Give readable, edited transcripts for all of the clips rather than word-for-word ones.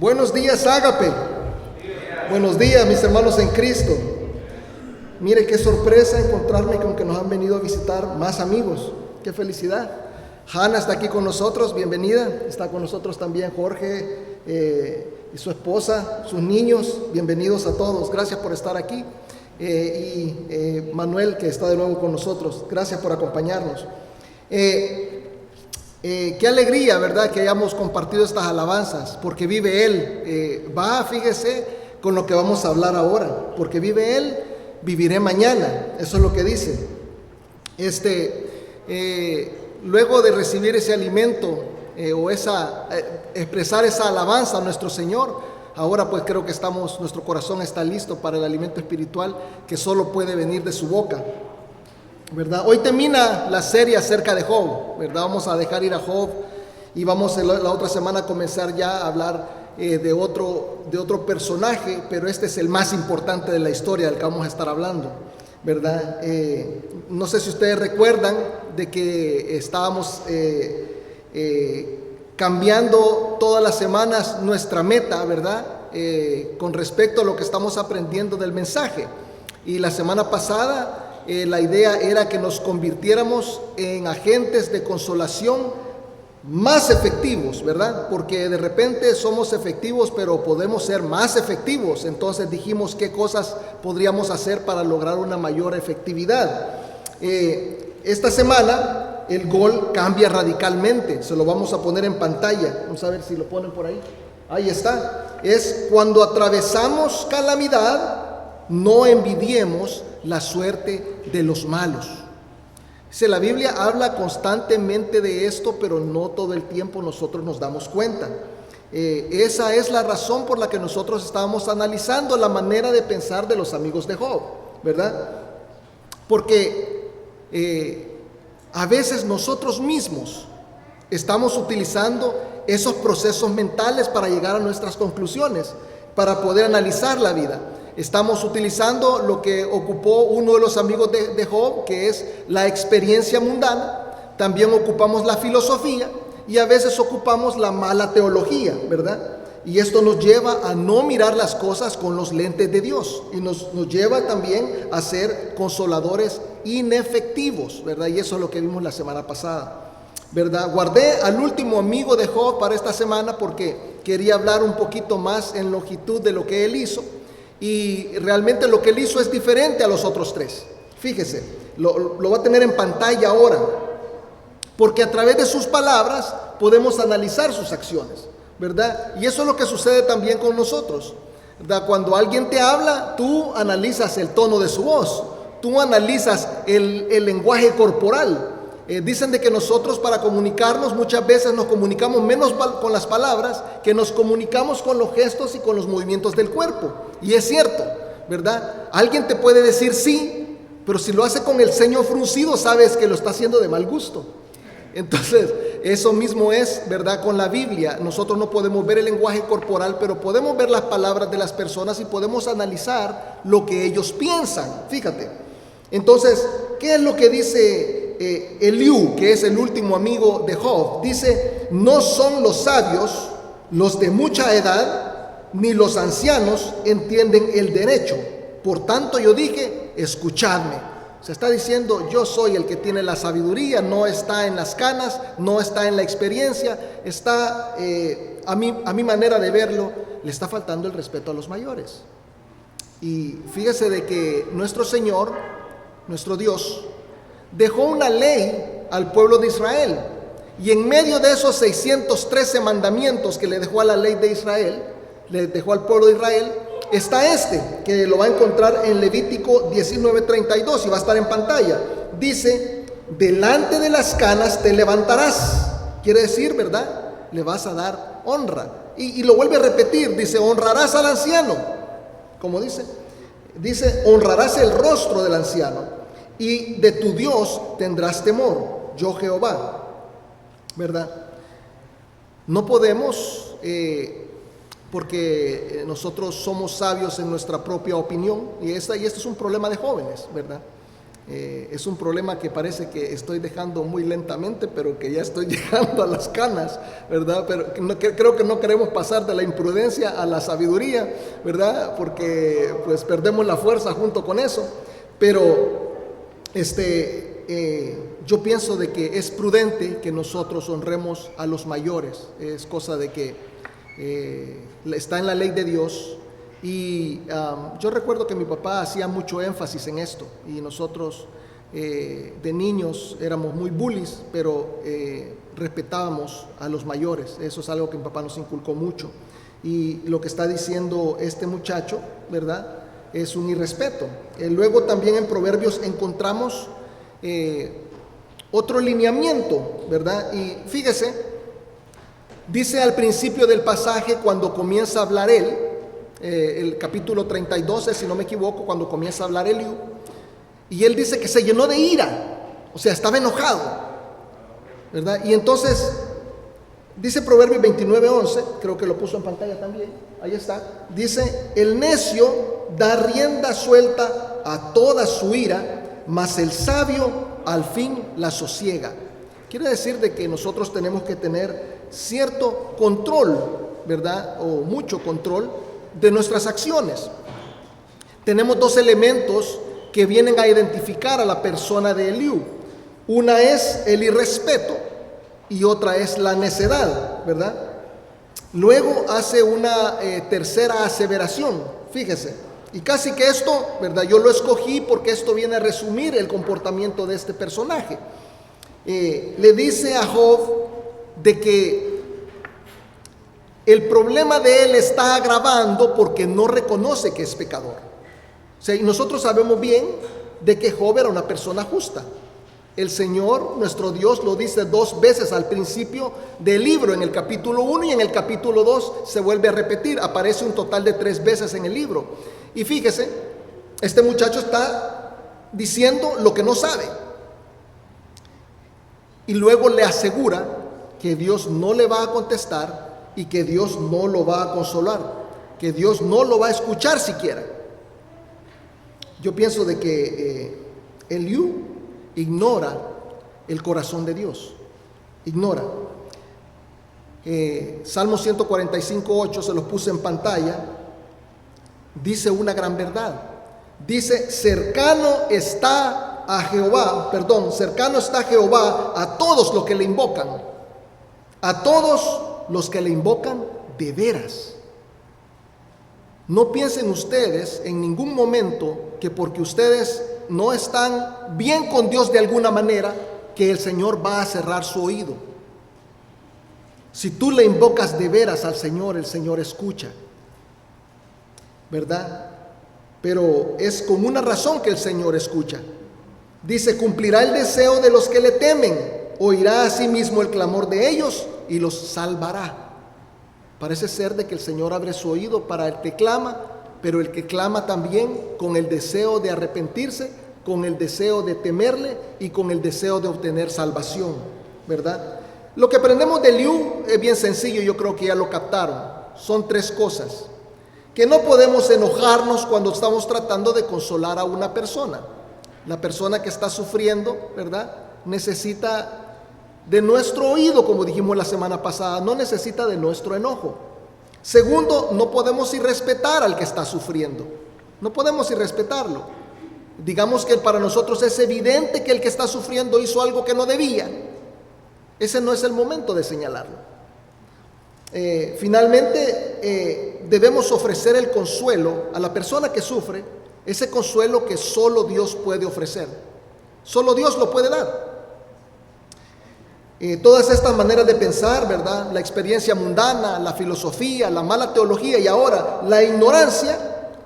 Buenos días, Ágape. Buenos días, mis hermanos en Cristo. Mire qué sorpresa encontrarme con que nos han venido a visitar más amigos. Qué felicidad. Hanna está aquí con nosotros, bienvenida. Está con nosotros también Jorge y su esposa, sus niños. Bienvenidos a todos. Gracias por estar aquí. Y Manuel, que está de nuevo con nosotros. Gracias por acompañarnos. Qué alegría, ¿verdad?, que hayamos compartido estas alabanzas, porque vive Él. Fíjese con lo que vamos a hablar ahora, porque vive Él, viviré mañana. Eso es lo que dice. Luego de recibir ese alimento expresar esa alabanza a nuestro Señor, ahora pues creo que nuestro corazón está listo para el alimento espiritual que solo puede venir de su boca, ¿verdad? Hoy termina la serie acerca de Job, ¿verdad? Vamos a dejar ir a Job y vamos la otra semana a comenzar ya a hablar de otro personaje, pero este es el más importante de la historia del que vamos a estar hablando, ¿verdad? No sé si ustedes recuerdan de que estábamos cambiando todas las semanas nuestra meta, ¿verdad? Con respecto a lo que estamos aprendiendo del mensaje. Y la semana pasada la idea era que nos convirtiéramos en agentes de consolación más efectivos, ¿verdad? Porque de repente somos efectivos, pero podemos ser más efectivos. Entonces dijimos qué cosas podríamos hacer para lograr una mayor efectividad. Esta semana el gol cambia radicalmente. Se lo vamos a poner en pantalla. Vamos a ver si lo ponen por ahí. Ahí está. Es cuando atravesamos calamidad, no envidiemos la suerte de los malos. La Biblia habla constantemente de esto, pero no todo el tiempo nosotros nos damos cuenta. Esa es la razón por la que nosotros estábamos analizando la manera de pensar de los amigos de Job, ¿verdad? Porque a veces nosotros mismos estamos utilizando esos procesos mentales para llegar a nuestras conclusiones, para poder analizar la vida. Estamos utilizando lo que ocupó uno de los amigos de Job, que es la experiencia mundana. También ocupamos la filosofía y a veces ocupamos la mala teología, ¿verdad? Y esto nos lleva a no mirar las cosas con los lentes de Dios y nos lleva también a ser consoladores inefectivos, ¿verdad? Y eso es lo que vimos la semana pasada, ¿verdad? Guardé al último amigo de Job para esta semana porque quería hablar un poquito más en longitud de lo que él hizo. Y realmente lo que él hizo es diferente a los otros tres. Fíjese, lo va a tener en pantalla ahora, porque a través de sus palabras podemos analizar sus acciones, ¿verdad? Y eso es lo que sucede también con nosotros, ¿verdad? Cuando alguien te habla, tú analizas el tono de su voz, tú analizas el lenguaje corporal. Dicen de que nosotros para comunicarnos muchas veces nos comunicamos menos con las palabras que nos comunicamos con los gestos y con los movimientos del cuerpo. Y es cierto, ¿verdad? Alguien te puede decir sí, pero si lo hace con el ceño fruncido, sabes que lo está haciendo de mal gusto. Entonces, eso mismo es, ¿verdad?, con la Biblia. Nosotros no podemos ver el lenguaje corporal, pero podemos ver las palabras de las personas y podemos analizar lo que ellos piensan. Fíjate. Entonces, ¿qué es lo que dice Eliú, que es el último amigo de Job? Dice: no son los sabios, los de mucha edad, ni los ancianos entienden el derecho. Por tanto yo dije, escuchadme. Se está diciendo, yo soy el que tiene la sabiduría, no está en las canas, no está en la experiencia, está, a mi manera de verlo, le está faltando el respeto a los mayores. Y fíjese de que nuestro Señor, nuestro Dios, dejó una ley al pueblo de Israel. Y en medio de esos 613 mandamientos que le dejó a la ley de Israel, le dejó al pueblo de Israel, está que lo va a encontrar en Levítico 19:32 y va a estar en pantalla. Dice: delante de las canas te levantarás. Quiere decir, ¿verdad?, le vas a dar honra. Y lo vuelve a repetir, dice: honrarás al anciano. ¿Cómo dice? Dice: honrarás el rostro del anciano y de tu Dios tendrás temor, yo Jehová, ¿verdad? No podemos, porque nosotros somos sabios en nuestra propia opinión, y este es un problema de jóvenes, ¿verdad? Es un problema que parece que estoy dejando muy lentamente, pero que ya estoy llegando a las canas, ¿verdad? Pero creo que no queremos pasar de la imprudencia a la sabiduría, ¿verdad? Porque pues perdemos la fuerza junto con eso. Pero yo pienso de que es prudente que nosotros honremos a los mayores. Es cosa de que está en la ley de Dios. Y yo recuerdo que mi papá hacía mucho énfasis en esto, y nosotros de niños éramos muy bullies, pero respetábamos a los mayores. Eso es algo que mi papá nos inculcó mucho, y lo que está diciendo este muchacho, ¿verdad?, es un irrespeto. Luego también en Proverbios encontramos otro lineamiento, ¿verdad? Y fíjese, dice al principio del pasaje, cuando comienza a hablar él, el capítulo 32, si no me equivoco, cuando comienza a hablar Eliú, y él dice que se llenó de ira, o sea, estaba enojado, ¿verdad? Y entonces dice Proverbios 29:11, creo que lo puso en pantalla también, ahí está, dice: el necio da rienda suelta a toda su ira, mas el sabio al fin la sosiega. Quiere decir de que nosotros tenemos que tener cierto control, ¿verdad?, o mucho control de nuestras acciones. Tenemos dos elementos que vienen a identificar a la persona de Eliú. Una es el irrespeto y otra es la necedad, ¿verdad? Luego hace una tercera aseveración, fíjese, y casi que esto, ¿verdad?, yo lo escogí porque esto viene a resumir el comportamiento de este personaje. Le dice a Job de que el problema de él está agravando porque no reconoce que es pecador. O sea, y nosotros sabemos bien de que Job era una persona justa. El Señor, nuestro Dios, lo dice 2 veces al principio del libro, en el capítulo 1 y en el capítulo 2 se vuelve a repetir. Aparece un total de 3 veces en el libro. Y fíjese, este muchacho está diciendo lo que no sabe. Y luego le asegura que Dios no le va a contestar y que Dios no lo va a consolar, que Dios no lo va a escuchar siquiera. Yo pienso de que Eliú ignora el corazón de Dios, ignora. Salmo 145:8, se los puse en pantalla, dice una gran verdad. Dice: cercano está Jehová a todos los que le invocan, a todos los que le invocan de veras. No piensen ustedes en ningún momento que porque ustedes no están bien con Dios de alguna manera, que el Señor va a cerrar su oído. Si tú le invocas de veras al Señor, el Señor escucha, ¿verdad? Pero es con una razón que el Señor escucha. Dice: cumplirá el deseo de los que le temen, oirá a sí mismo el clamor de ellos y los salvará. Parece ser de que el Señor abre su oído para el que clama, pero el que clama también con el deseo de arrepentirse, con el deseo de temerle y con el deseo de obtener salvación, ¿verdad? Lo que aprendemos de Eliú es bien sencillo, yo creo que ya lo captaron. Son 3 cosas. Que no podemos enojarnos cuando estamos tratando de consolar a una persona. La persona que está sufriendo, ¿verdad?, necesita de nuestro oído, como dijimos la semana pasada, no necesita de nuestro enojo. Segundo, no podemos irrespetar al que está sufriendo. No podemos irrespetarlo. Digamos que para nosotros es evidente que el que está sufriendo hizo algo que no debía. Ese no es el momento de señalarlo. Finalmente, debemos ofrecer el consuelo a la persona que sufre, ese consuelo que solo Dios puede ofrecer. Solo Dios lo puede dar. Todas estas maneras de pensar, ¿verdad?, la experiencia mundana, la filosofía, la mala teología y ahora la ignorancia,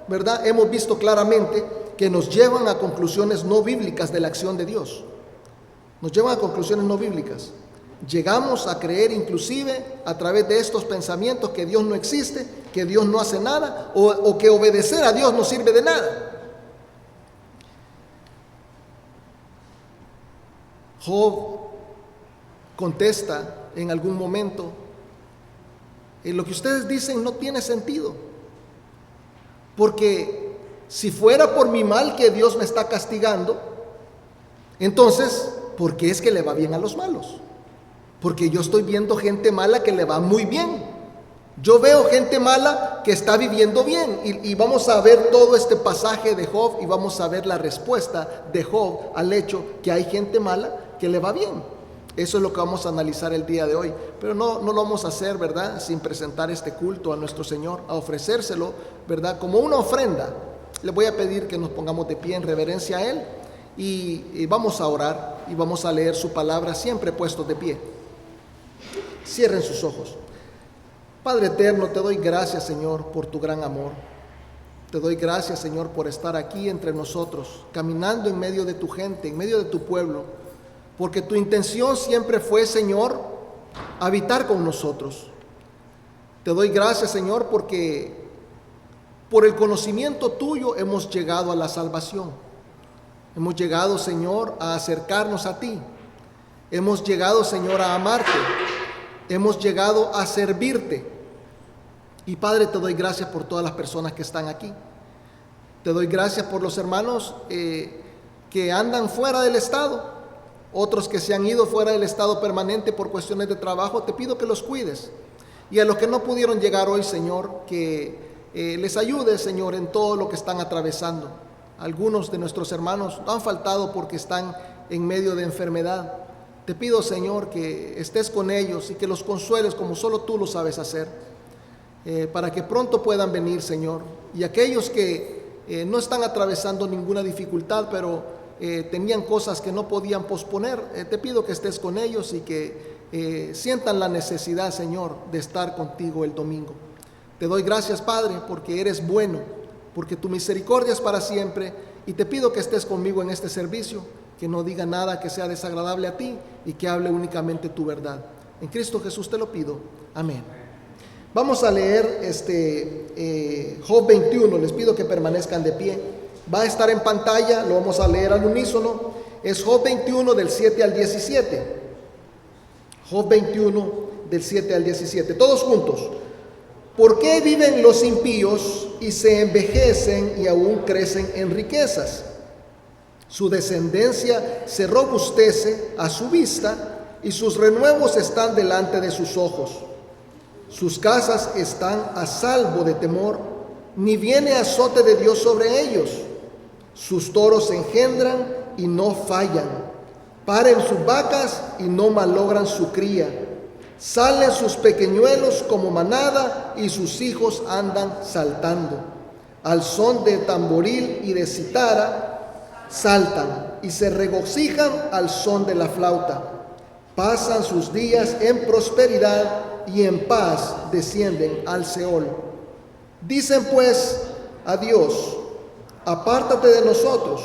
¿verdad?, hemos visto claramente que nos llevan a conclusiones no bíblicas de la acción de Dios. Nos llevan a conclusiones no bíblicas. Llegamos a creer inclusive a través de estos pensamientos que Dios no existe, que Dios no hace nada o que obedecer a Dios no sirve de nada. Job contesta en algún momento: lo que ustedes dicen no tiene sentido, porque si fuera por mi mal que Dios me está castigando, Entonces, ¿por qué es que le va bien a los malos? Porque yo estoy viendo gente mala que le va muy bien. Yo veo gente mala que está viviendo bien. Y vamos a ver todo este pasaje de Job y vamos a ver la respuesta de Job al hecho que hay gente mala que le va bien. Eso es lo que vamos a analizar el día de hoy. Pero no lo vamos a hacer, ¿verdad?, sin presentar este culto a nuestro Señor, a ofrecérselo, ¿verdad?, como una ofrenda. Le voy a pedir que nos pongamos de pie en reverencia a Él y vamos a orar y vamos a leer su palabra siempre puestos de pie. Cierren sus ojos. Padre eterno, te doy gracias, Señor, por tu gran amor. Te doy gracias, Señor, por estar aquí entre nosotros, caminando en medio de tu gente, en medio de tu pueblo, porque tu intención siempre fue, Señor, habitar con nosotros. Te doy gracias, Señor, porque por el conocimiento tuyo hemos llegado a la salvación. Hemos llegado, Señor, a acercarnos a ti. Hemos llegado, Señor, a amarte. Hemos llegado a servirte. Y Padre, te doy gracias por todas las personas que están aquí. Te doy gracias por los hermanos que andan fuera del estado, otros que se han ido fuera del estado permanente por cuestiones de trabajo. Te pido que los cuides. Y a los que no pudieron llegar hoy, Señor, que les ayudes, Señor, en todo lo que están atravesando. Algunos de nuestros hermanos no han faltado porque están en medio de enfermedad. Te pido, Señor, que estés con ellos y que los consueles como solo tú lo sabes hacer, para que pronto puedan venir, Señor. Y aquellos que no están atravesando ninguna dificultad, pero tenían cosas que no podían posponer, te pido que estés con ellos y que sientan la necesidad, Señor, de estar contigo el domingo. Te doy gracias, Padre, porque eres bueno, porque tu misericordia es para siempre, y te pido que estés conmigo en este servicio, que no diga nada que sea desagradable a ti y que hable únicamente tu verdad. En Cristo Jesús te lo pido. Amén. Vamos a leer Job 21. Les pido que permanezcan de pie. Va a estar en pantalla, lo vamos a leer al unísono. Es Job 21 del 7 al 17. Job 21 del 7 al 17. Todos juntos. ¿Por qué viven los impíos y se envejecen y aún crecen en riquezas? Su descendencia se robustece a su vista y sus renuevos están delante de sus ojos. Sus casas están a salvo de temor, ni viene azote de Dios sobre ellos. Sus toros engendran y no fallan. Paren sus vacas y no malogran su cría. Salen sus pequeñuelos como manada y sus hijos andan saltando. Al son de tamboril y de cítara saltan y se regocijan al son de la flauta. Pasan sus días en prosperidad y en paz descienden al Seol. Dicen pues a Dios: apártate de nosotros.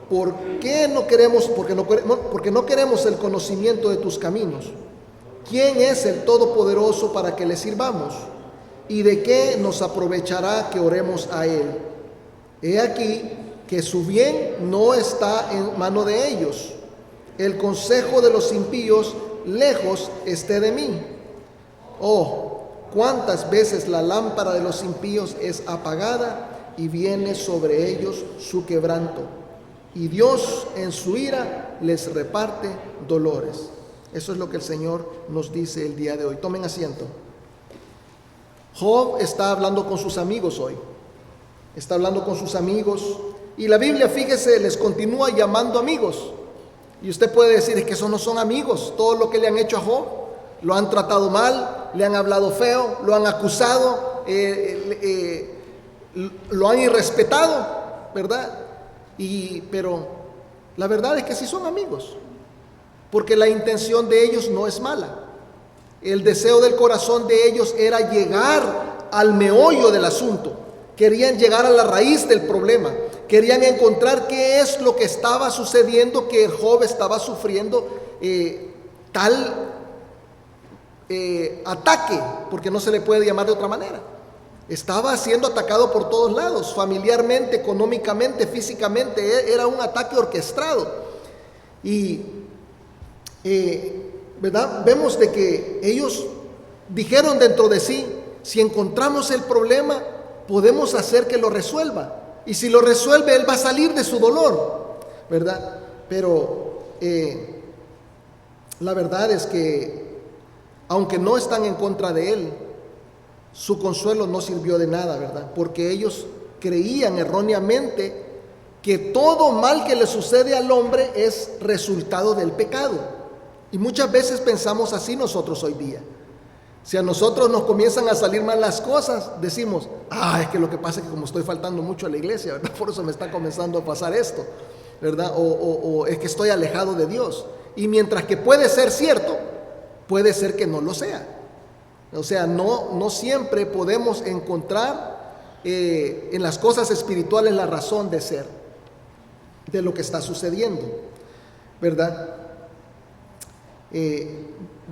Porque no queremos el conocimiento de tus caminos. ¿Quién es el Todopoderoso para que le sirvamos? ¿Y de qué nos aprovechará que oremos a Él? He aquí que su bien no está en mano de ellos. El consejo de los impíos lejos esté de mí. Oh, cuántas veces la lámpara de los impíos es apagada y viene sobre ellos su quebranto. Y Dios en su ira les reparte dolores. Eso es lo que el Señor nos dice el día de hoy. Tomen asiento. Job está hablando con sus amigos hoy. Está hablando con sus amigos. Y la Biblia, fíjese, les continúa llamando amigos. Y usted puede decir: es que esos no son amigos. Todo lo que le han hecho a Job, lo han tratado mal, le han hablado feo, lo han acusado, lo han irrespetado, ¿verdad? Pero la verdad es que sí son amigos, porque la intención de ellos no es mala. El deseo del corazón de ellos era llegar al meollo del asunto. Querían llegar a la raíz del problema. Querían encontrar qué es lo que estaba sucediendo, que Job estaba sufriendo tal ataque, porque no se le puede llamar de otra manera. Estaba siendo atacado por todos lados, familiarmente, económicamente, físicamente. Era un ataque orquestado. Y ¿verdad? Vemos de que ellos dijeron dentro de sí: si encontramos el problema, podemos hacer que lo resuelva. Y si lo resuelve, él va a salir de su dolor, ¿verdad? Pero la verdad es que, aunque no están en contra de él, su consuelo no sirvió de nada, ¿verdad? Porque ellos creían erróneamente que todo mal que le sucede al hombre es resultado del pecado. Y muchas veces pensamos así nosotros hoy día. Si a nosotros nos comienzan a salir mal las cosas, decimos, es que lo que pasa es que como estoy faltando mucho a la iglesia, ¿verdad? Por eso me está comenzando a pasar esto, ¿verdad? O es que estoy alejado de Dios. Y mientras que puede ser cierto, puede ser que no lo sea. O sea, no siempre podemos encontrar en las cosas espirituales la razón de ser de lo que está sucediendo, ¿verdad?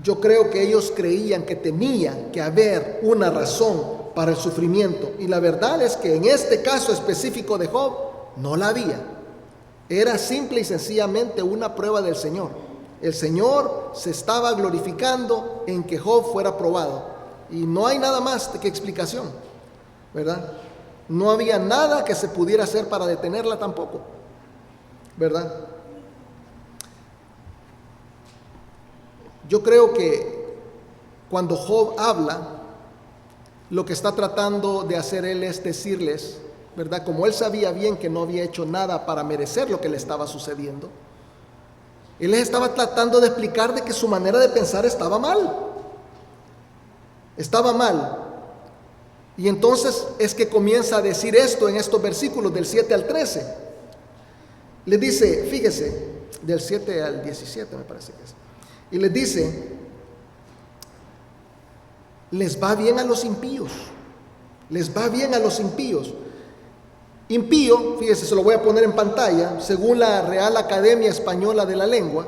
Yo creo que ellos creían que tenía que haber una razón para el sufrimiento, y la verdad es que en este caso específico de Job no la había. Era simple y sencillamente una prueba del Señor. El Señor se estaba glorificando en que Job fuera probado, y no hay nada más que explicación, ¿verdad? No había nada que se pudiera hacer para detenerla tampoco, ¿verdad? Yo creo que cuando Job habla, lo que está tratando de hacer él es decirles, ¿verdad? Como él sabía bien que no había hecho nada para merecer lo que le estaba sucediendo, él les estaba tratando de explicar de que su manera de pensar estaba mal. Estaba mal. Y entonces es que comienza a decir esto en estos versículos del 7 al 13. Les dice, fíjese, del 7 al 17 me parece que es. Y les dice, les va bien a los impíos. Les va bien a los impíos. Impío, fíjese, se lo voy a poner en pantalla, según la Real Academia Española de la Lengua,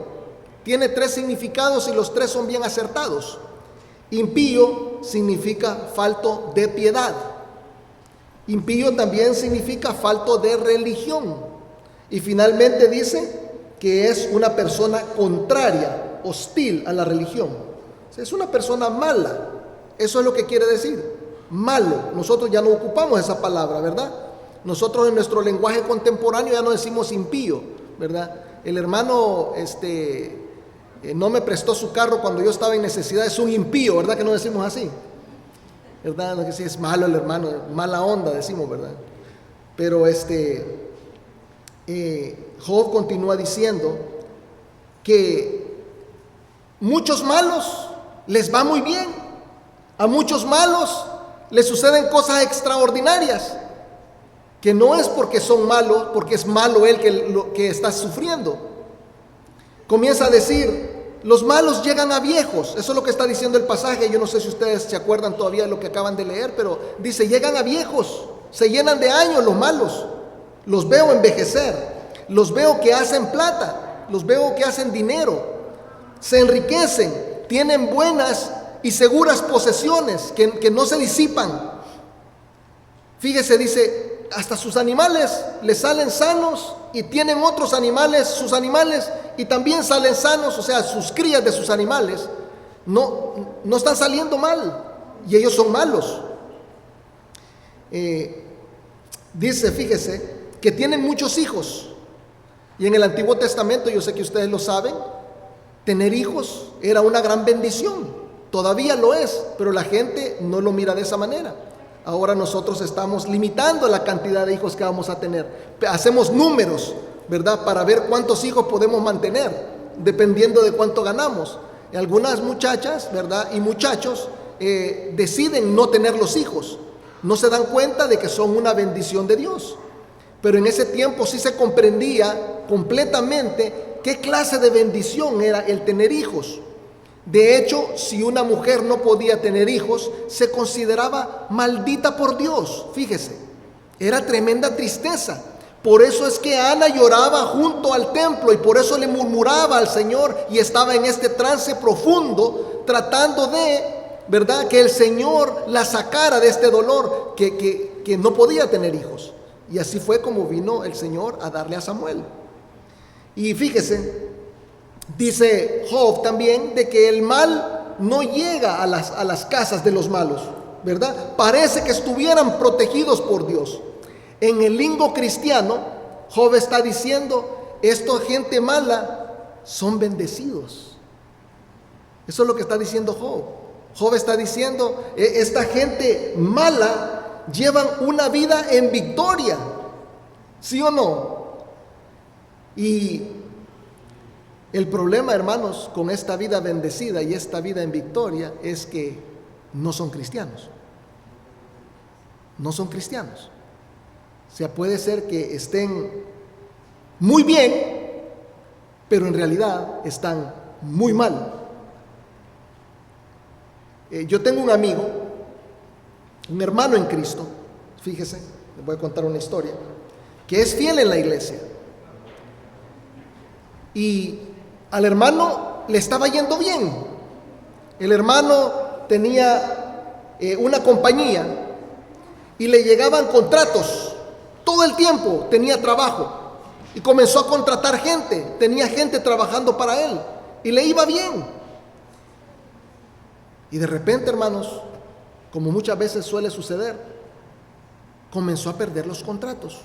tiene 3 significados y los 3 son bien acertados. Impío significa falto de piedad. Impío también significa falto de religión. Y finalmente dice que es una persona contraria, hostil a la religión. O sea, es una persona mala. Eso es lo que quiere decir. Malo. Nosotros ya no ocupamos esa palabra, ¿verdad? Nosotros en nuestro lenguaje contemporáneo ya no decimos impío, ¿verdad? El hermano no me prestó su carro cuando yo estaba en necesidad, es un impío, ¿verdad? Que no decimos así, ¿verdad? Que si es malo el hermano, mala onda decimos, ¿verdad? Pero Job continúa diciendo que muchos malos les va muy bien, a muchos malos les suceden cosas extraordinarias, que no es porque son malos, porque es malo él que está sufriendo. Comienza a decir, los malos llegan a viejos. Eso es lo que está diciendo el pasaje. Yo no sé si ustedes se acuerdan todavía de lo que acaban de leer, pero dice, llegan a viejos, se llenan de años los malos. Los veo envejecer, los veo que hacen plata, los veo que hacen dinero, se enriquecen, tienen buenas y seguras posesiones que no se disipan. Fíjese, dice, hasta sus animales les salen sanos y tienen otros animales, sus animales, y también salen sanos, o sea, sus crías de sus animales no están saliendo mal y ellos son malos. Dice, fíjese, que tienen muchos hijos. Y en el Antiguo Testamento, yo sé que ustedes lo saben, tener hijos era una gran bendición. Todavía lo es, pero la gente no lo mira de esa manera. Ahora nosotros estamos limitando la cantidad de hijos que vamos a tener. Hacemos números, ¿verdad? Para ver cuántos hijos podemos mantener, dependiendo de cuánto ganamos. Y algunas muchachas, ¿verdad? Y muchachos deciden no tener los hijos. No se dan cuenta de que son una bendición de Dios. Pero en ese tiempo sí se comprendía completamente qué clase de bendición era el tener hijos. De hecho, si una mujer no podía tener hijos, se consideraba maldita por Dios. Fíjese, era tremenda tristeza. Por eso es que Ana lloraba junto al templo y por eso le murmuraba al Señor y estaba en este trance profundo, tratando de, ¿verdad?, que el Señor la sacara de este dolor, que no podía tener hijos. Y así fue como vino el Señor a darle a Samuel. Y fíjese, dice Job también de que el mal no llega a las casas de los malos, ¿verdad? Parece que estuvieran protegidos por Dios. En el lingo cristiano, Job está diciendo, esta gente mala son bendecidos. Eso es lo que está diciendo Job. Job está diciendo, esta gente mala llevan una vida en victoria. ¿Sí o no? Y el problema, hermanos, con esta vida bendecida y esta vida en victoria es que no son cristianos. No son cristianos. O sea, puede ser que estén muy bien, pero en realidad están muy mal. Yo tengo un amigo, un hermano en Cristo, fíjese, les voy a contar una historia, que es fiel en la iglesia. Y al hermano le estaba yendo bien. El hermano tenía una compañía y le llegaban contratos. Todo el tiempo tenía trabajo y comenzó a contratar gente. Tenía gente trabajando para él y le iba bien. Y de repente, hermanos, como muchas veces suele suceder, comenzó a perder los contratos.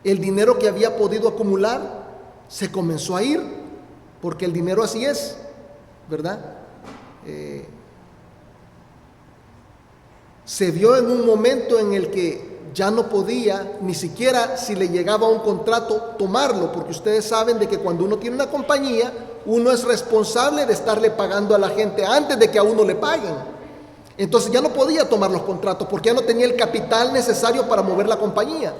El dinero que había podido acumular se comenzó a ir, porque el dinero así es, ¿verdad? Se vio en un momento en el que ya no podía, ni siquiera si le llegaba un contrato, tomarlo, porque ustedes saben de que cuando uno tiene una compañía, uno es responsable de estarle pagando a la gente antes de que a uno le paguen. Entonces ya no podía tomar los contratos, porque ya no tenía el capital necesario para mover la compañía.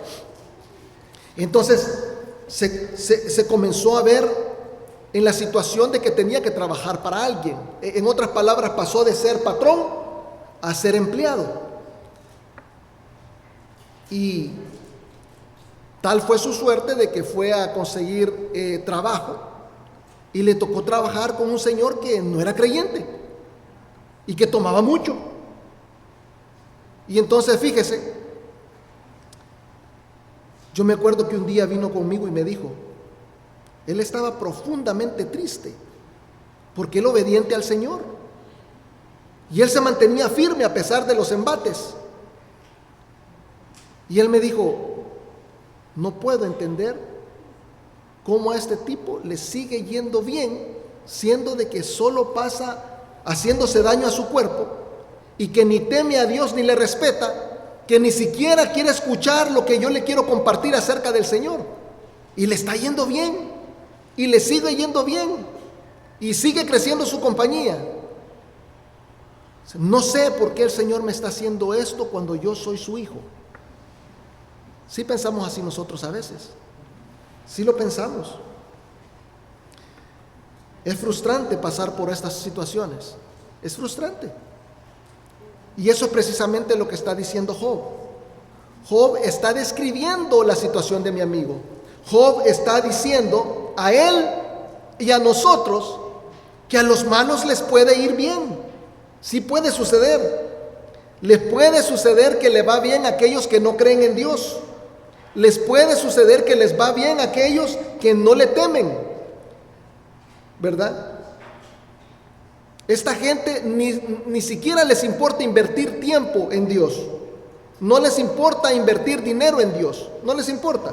Entonces se comenzó a ver en la situación de que tenía que trabajar para alguien. En otras palabras, pasó de ser patrón a ser empleado. Y tal fue su suerte de que fue a conseguir trabajo y le tocó trabajar con un señor que no era creyente y que tomaba mucho. Y entonces fíjese, yo me acuerdo que un día vino conmigo y me dijo, él estaba profundamente triste porque él obediente al Señor y él se mantenía firme a pesar de los embates. Y él me dijo, no puedo entender cómo a este tipo le sigue yendo bien, siendo de que solo pasa haciéndose daño a su cuerpo y que ni teme a Dios ni le respeta, que ni siquiera quiere escuchar lo que yo le quiero compartir acerca del Señor. Y le está yendo bien, y le sigue yendo bien, y sigue creciendo su compañía. No sé por qué el Señor me está haciendo esto cuando yo soy su hijo. Sí pensamos así nosotros a veces. Sí lo pensamos. Es frustrante pasar por estas situaciones. Es frustrante. Y eso es precisamente lo que está diciendo Job. Job está describiendo la situación de mi amigo. Job está diciendo a él y a nosotros que a los malos les puede ir bien. Sí puede suceder. Les puede suceder que le va bien a aquellos que no creen en Dios. Les puede suceder que les va bien a aquellos que no le temen, ¿verdad? Esta gente ni siquiera les importa invertir tiempo en Dios. No les importa invertir dinero en Dios. No les importa,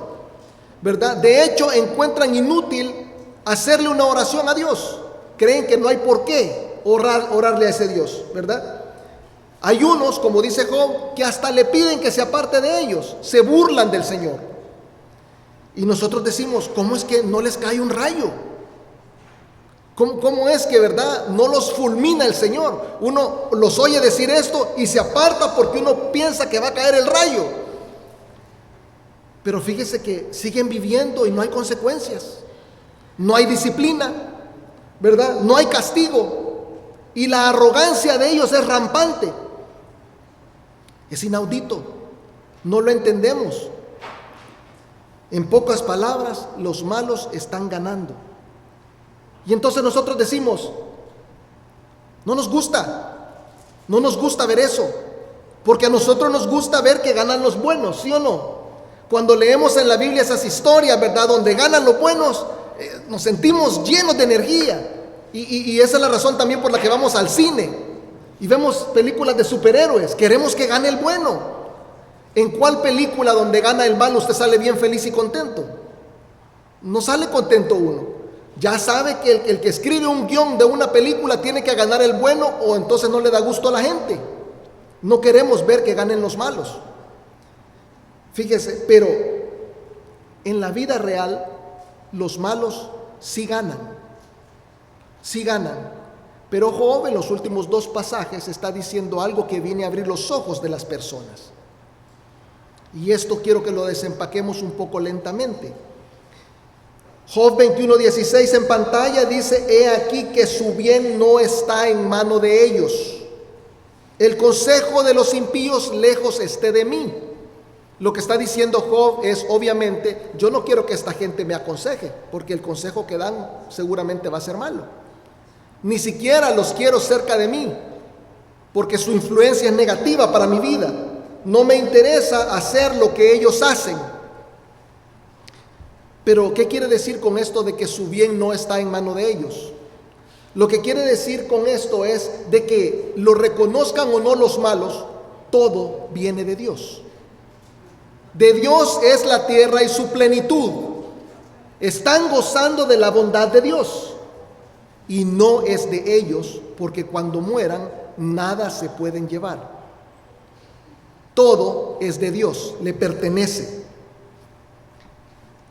¿verdad? De hecho, encuentran inútil hacerle una oración a Dios. Creen que no hay por qué orarle a ese Dios, ¿verdad? Hay unos, como dice Job, que hasta le piden que se aparte de ellos, se burlan del Señor. Y nosotros decimos, ¿cómo es que no les cae un rayo? ¿Cómo es que, verdad, no los fulmina el Señor? Uno los oye decir esto y se aparta porque uno piensa que va a caer el rayo. Pero fíjese que siguen viviendo y no hay consecuencias. No hay disciplina, ¿verdad? No hay castigo. Y la arrogancia de ellos es rampante. Es inaudito, no lo entendemos. En pocas palabras, los malos están ganando. Y entonces nosotros decimos, no nos gusta ver eso, porque a nosotros nos gusta ver que ganan los buenos, ¿sí o no? Cuando leemos en la Biblia esas historias, ¿verdad?, donde ganan los buenos, nos sentimos llenos de energía. Y esa es la razón también por la que vamos al cine y vemos películas de superhéroes. Queremos que gane el bueno. ¿En cuál película donde gana el malo usted sale bien feliz y contento? No sale contento uno. Ya sabe que el que escribe un guión de una película tiene que ganar el bueno, o entonces no le da gusto a la gente. No queremos ver que ganen los malos. Fíjese, pero en la vida real los malos sí ganan. Sí ganan. Pero Job en los últimos 2 pasajes está diciendo algo que viene a abrir los ojos de las personas. Y esto quiero que lo desempaquemos un poco lentamente. Job 21:16 en pantalla dice: he aquí que su bien no está en mano de ellos. El consejo de los impíos lejos esté de mí. Lo que está diciendo Job es, obviamente, yo no quiero que esta gente me aconseje, porque el consejo que dan seguramente va a ser malo. Ni siquiera los quiero cerca de mí, porque su influencia es negativa para mi vida. No me interesa hacer lo que ellos hacen. Pero, ¿qué quiere decir con esto de que su bien no está en mano de ellos? Lo que quiere decir con esto es de que lo reconozcan o no los malos, todo viene de Dios. De Dios es la tierra y su plenitud. Están gozando de la bondad de Dios. Y no es de ellos, porque cuando mueran, nada se pueden llevar. Todo es de Dios, le pertenece.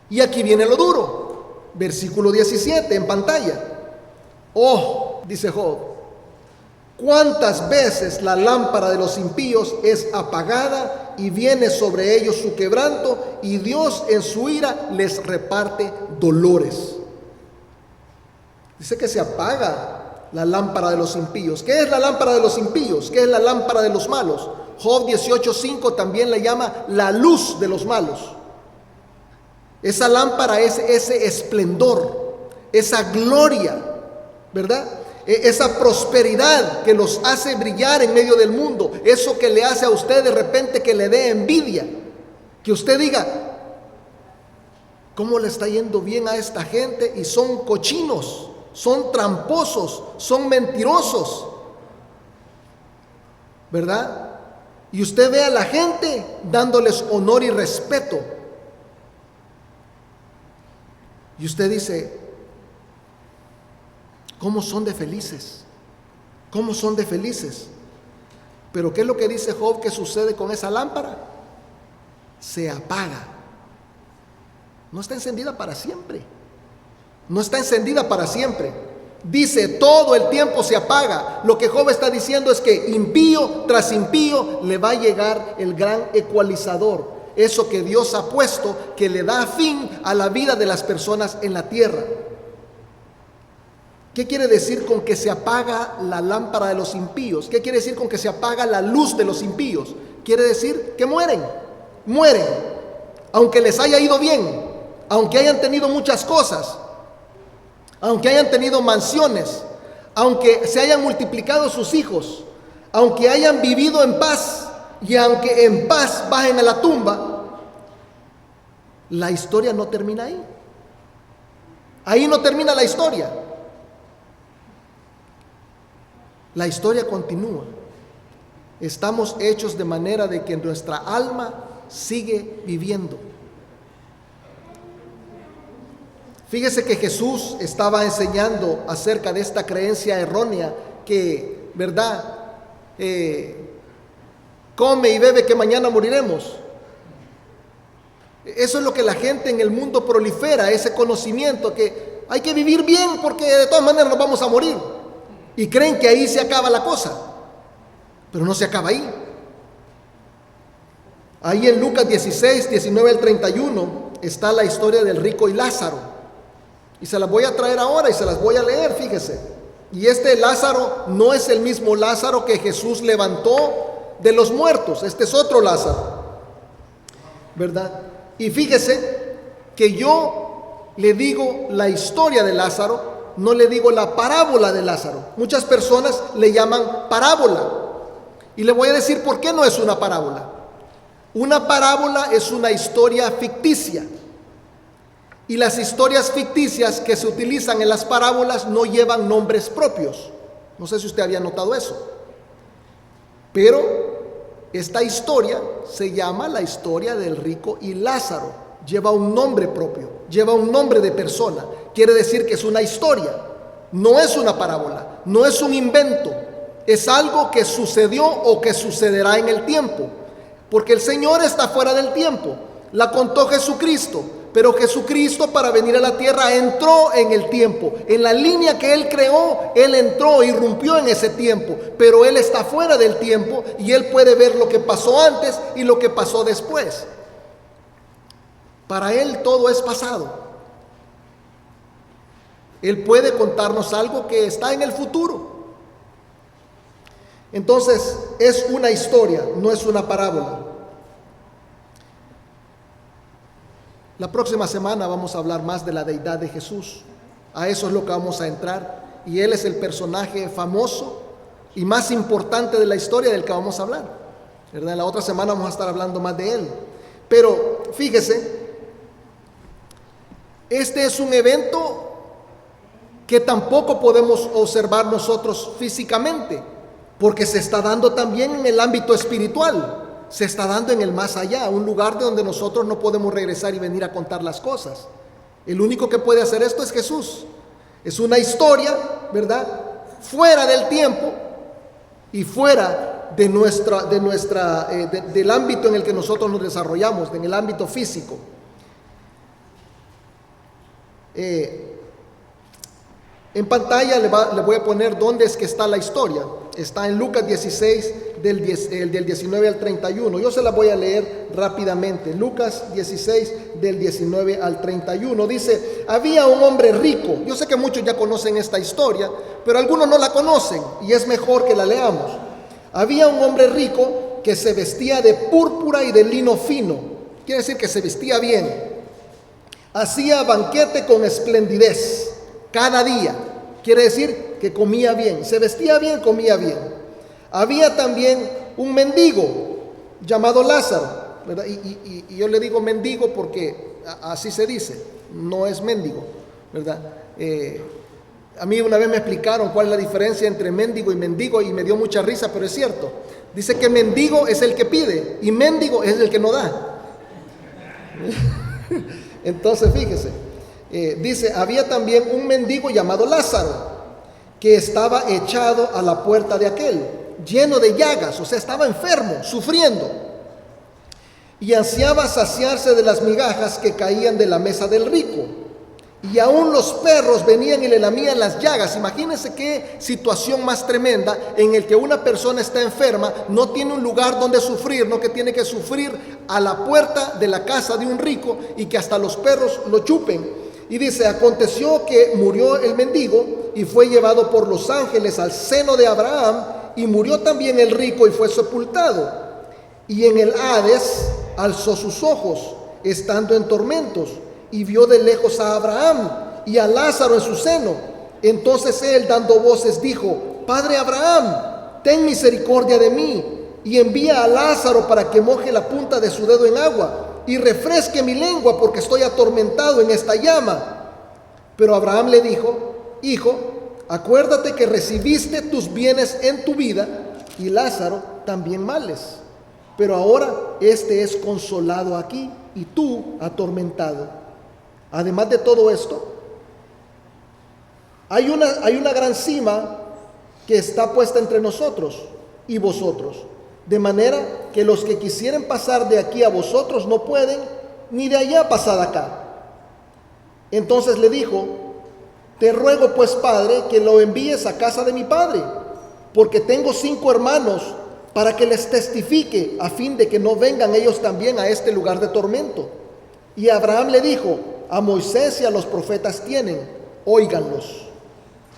Y aquí viene lo duro. Versículo 17 en pantalla. Oh, dice Job, cuántas veces la lámpara de los impíos es apagada y viene sobre ellos su quebranto, y Dios en su ira les reparte dolores. Dice que se apaga la lámpara de los impíos. ¿Qué es la lámpara de los impíos? ¿Qué es la lámpara de los malos? Job 18:5 también le llama la luz de los malos. Esa lámpara es ese esplendor, esa gloria, ¿verdad? Esa prosperidad que los hace brillar en medio del mundo. Eso que le hace a usted de repente que le dé envidia. Que usted diga, ¿cómo le está yendo bien a esta gente? Y son cochinos, son tramposos, son mentirosos, ¿verdad? Y usted ve a la gente dándoles honor y respeto. Y usted dice, ¿cómo son de felices? ¿Cómo son de felices? Pero ¿qué es lo que dice Job que sucede con esa lámpara? Se apaga. No está encendida para siempre. No está encendida para siempre. Dice, todo el tiempo se apaga. Lo que Job está diciendo es que impío tras impío le va a llegar el gran ecualizador. Eso que Dios ha puesto, que le da fin a la vida de las personas en la tierra. ¿Qué quiere decir con que se apaga la lámpara de los impíos? ¿Qué quiere decir con que se apaga la luz de los impíos? Quiere decir que mueren. Mueren. Aunque les haya ido bien, aunque hayan tenido muchas cosas, aunque hayan tenido mansiones, aunque se hayan multiplicado sus hijos, aunque hayan vivido en paz, y aunque en paz bajen a la tumba, la historia no termina ahí. Ahí no termina la historia. La historia continúa. Estamos hechos de manera de que nuestra alma sigue viviendo. Fíjese que Jesús estaba enseñando acerca de esta creencia errónea que, ¿verdad? Come y bebe que mañana moriremos. Eso es lo que la gente en el mundo prolifera, ese conocimiento que hay que vivir bien porque de todas maneras nos vamos a morir. Y creen que ahí se acaba la cosa, pero no se acaba ahí. Ahí en Lucas 16, 19 al 31 está la historia del rico y Lázaro. Y se las voy a traer ahora y se las voy a leer, fíjese. Y este Lázaro no es el mismo Lázaro que Jesús levantó de los muertos. Este es otro Lázaro, ¿verdad? Y fíjese que yo le digo la historia de Lázaro, no le digo la parábola de Lázaro. Muchas personas le llaman parábola. Y le voy a decir por qué no es una parábola. Una parábola es una historia ficticia. Y las historias ficticias que se utilizan en las parábolas no llevan nombres propios. No sé si usted había notado eso. Pero esta historia se llama la historia del rico y Lázaro. lleva un nombre propio, lleva un nombre de persona. Quiere decir que es una historia, no es una parábola, no es un invento, es algo que sucedió o que sucederá en el tiempo, porque el Señor está fuera del tiempo. La contó Jesucristo, pero Jesucristo, para venir a la tierra, entró en el tiempo. En la línea que Él creó, Él entró, irrumpió en ese tiempo, pero Él está fuera del tiempo y Él puede ver lo que pasó antes y lo que pasó después. Para Él todo es pasado. Él puede contarnos algo que está en el futuro. Entonces, es una historia, no es una parábola. La próxima semana vamos a hablar más de la deidad de Jesús. A eso es lo que vamos a entrar. Y Él es el personaje famoso y más importante de la historia del que vamos a hablar, ¿verdad? La otra semana vamos a estar hablando más de Él. Pero fíjese, este es un evento que tampoco podemos observar nosotros físicamente, porque se está dando también en el ámbito espiritual. Se está dando en el más allá, un lugar de donde nosotros no podemos regresar y venir a contar las cosas. El único que puede hacer esto es Jesús. Es una historia, ¿verdad?, fuera del tiempo y fuera del ámbito en el que nosotros nos desarrollamos, en el ámbito físico. En pantalla le voy a poner dónde es que está la historia. Está en Lucas 16, del 19 al 31. Yo se la voy a leer rápidamente. Lucas 16, del 19 al 31. Dice: había un hombre rico. Yo sé que muchos ya conocen esta historia, pero algunos no la conocen y es mejor que la leamos. Había un hombre rico que se vestía de púrpura y de lino fino. Quiere decir que se vestía bien. Hacía banquete con esplendidez cada día. Quiere decir que comía bien, se vestía bien, comía bien. Había también un mendigo llamado Lázaro, ¿verdad? Y yo le digo mendigo porque así se dice, no es mendigo, ¿verdad? A mí una vez me explicaron cuál es la diferencia entre mendigo y mendigo y me dio mucha risa, pero es cierto. Dice que mendigo es el que pide y mendigo es el que no da. Entonces fíjese, dice: había también un mendigo llamado Lázaro, que estaba echado a la puerta de aquel, lleno de llagas, o sea, estaba enfermo, sufriendo, y ansiaba saciarse de las migajas que caían de la mesa del rico, y aún los perros venían y le lamían las llagas. Imagínense qué situación más tremenda, en el que una persona está enferma, no tiene un lugar donde sufrir, no, que tiene que sufrir a la puerta de la casa de un rico y que hasta los perros lo chupen. Y dice: aconteció que murió el mendigo y fue llevado por los ángeles al seno de Abraham, y murió también el rico y fue sepultado. Y en el Hades alzó sus ojos, estando en tormentos, y vio de lejos a Abraham y a Lázaro en su seno. Entonces él, dando voces, dijo: Padre Abraham, ten misericordia de mí, y envía a Lázaro para que moje la punta de su dedo en agua y refresque mi lengua, porque estoy atormentado en esta llama. Pero Abraham le dijo: Hijo, acuérdate que recibiste tus bienes en tu vida, y Lázaro también males. Pero ahora este es consolado aquí, y tú atormentado. Además de todo esto, hay una gran cima que está puesta entre nosotros y vosotros, de manera que los que quisieren pasar de aquí a vosotros no pueden, ni de allá pasar acá. Entonces le dijo: te ruego pues, Padre, que lo envíes a casa de mi padre, porque tengo 5 hermanos, para que les testifique, a fin de que no vengan ellos también a este lugar de tormento. Y Abraham le dijo: a Moisés y a los profetas tienen, óiganlos.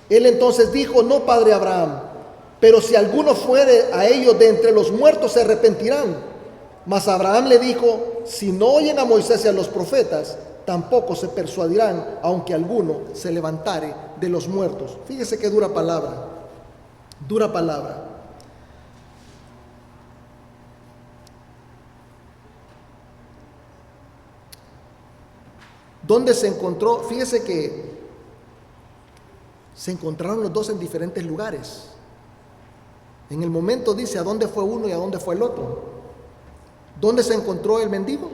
Él entonces dijo: no, padre Abraham, pero si alguno fuere a ellos de entre los muertos, se arrepentirán. Mas Abraham le dijo: si no oyen a Moisés y a los profetas, tampoco se persuadirán, aunque alguno se levantare de los muertos. Fíjese qué dura palabra, dura palabra. ¿Dónde se encontró? Fíjese que se encontraron los dos en diferentes lugares. En el momento dice a dónde fue uno y a dónde fue el otro. ¿Dónde se encontró el mendigo?